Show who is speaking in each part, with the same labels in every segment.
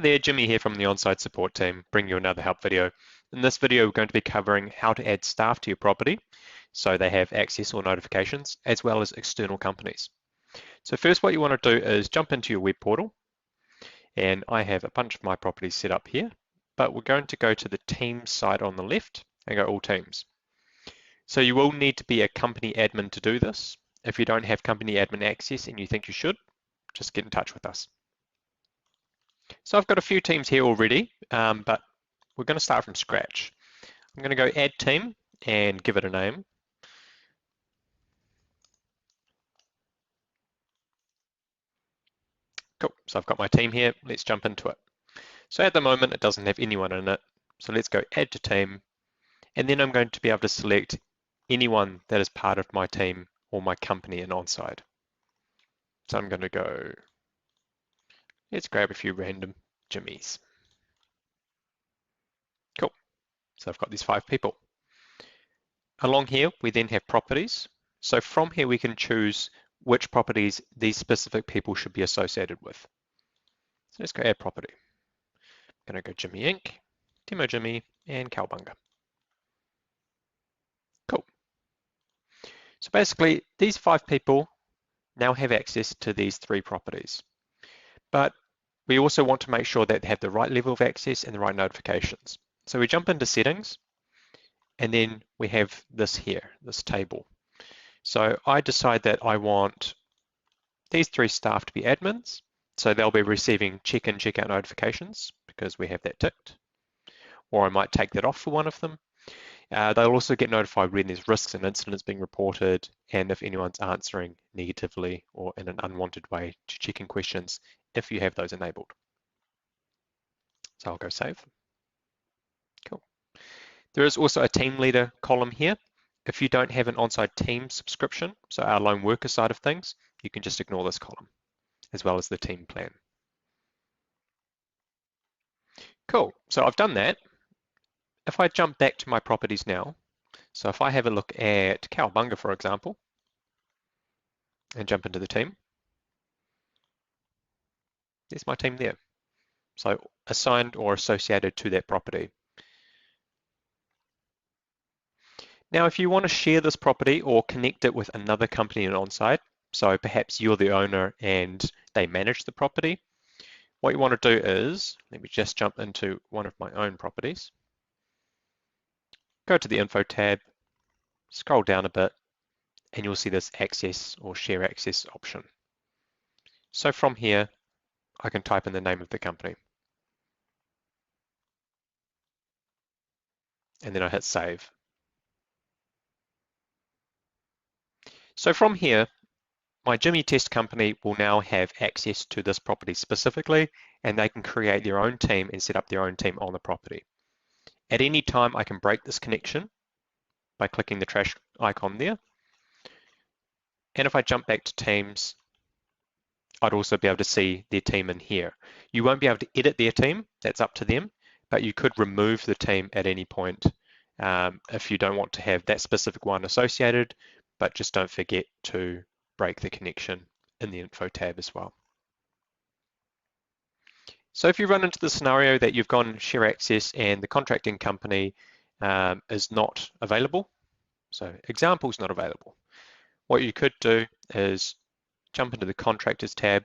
Speaker 1: Hi there, Jimmy here from the Onside support team, bringing you another help video. In this video, we're going to be covering how to add staff to your property so they have access or notifications, as well as external companies. So first, what you want to do is jump into your web portal, and I have a bunch of my properties set up here, but we're going to go to the Teams side on the left and go All Teams. So you will need to be a company admin to do this. If you don't have company admin access and you think you should, just get in touch with us. So I've got a few teams here already, but we're going to start from scratch. I'm going to go add team and give it a name. Cool, so I've got my team here. Let's jump into it. So at the moment, it doesn't have anyone in it. So let's go add to team. And then I'm going to be able to select anyone that is part of my team or my company in Onside. So I'm going to go, let's grab a few random Jimmies. Cool, so I've got these 5 people. Along here, we then have properties. So from here, we can choose which properties these specific people should be associated with. So let's go add property. I'm going to go Jimmy Inc., Demo Jimmy, and Cowbunga. Cool. So basically, these 5 people now have access to these 3 properties. But we also want to make sure that they have the right level of access and the right notifications. So we jump into settings, and then we have this here, this table. So I decide that I want these 3 staff to be admins. So they'll be receiving check-in, check-out notifications because we have that ticked. Or I might take that off for one of them. They'll also get notified when there's risks and incidents being reported and if anyone's answering negatively or in an unwanted way to check-in questions if you have those enabled. So I'll go save. Cool. There is also a team leader column here. If you don't have an Onside team subscription, so our lone worker side of things, you can just ignore this column, as well as the team plan. Cool, so I've done that. If I jump back to my properties now, so if I have a look at Cowbunga, for example, and jump into the team, there's my team there. So assigned or associated to that property. Now, if you want to share this property or connect it with another company in Onside, so perhaps you're the owner and they manage the property, what you want to do is, let me just jump into one of my own properties. Go to the Info tab, scroll down a bit, and you'll see this Access or Share Access option. So from here, I can type in the name of the company. And then I hit Save. So from here, my Jimmy Test company will now have access to this property specifically, and they can create their own team and set up their own team on the property. At any time, I can break this connection by clicking the trash icon there. And if I jump back to Teams, I'd also be able to see their team in here. You won't be able to edit their team, that's up to them, but you could remove the team at any point if you don't want to have that specific one associated, but just don't forget to break the connection in the Info tab as well. So if you run into the scenario that you've gone share access and the contracting company is not available, so example's not available, what you could do is jump into the contractors tab,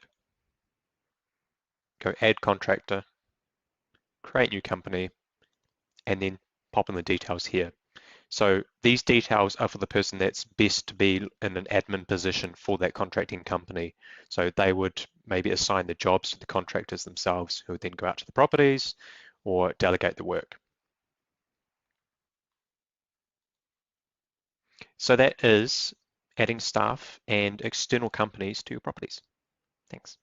Speaker 1: go add contractor, create new company, and then pop in the details here. So these details are for the person that's best to be in an admin position for that contracting company. So they would maybe assign the jobs to the contractors themselves, who would then go out to the properties or delegate the work. So that is adding staff and external companies to your properties. Thanks.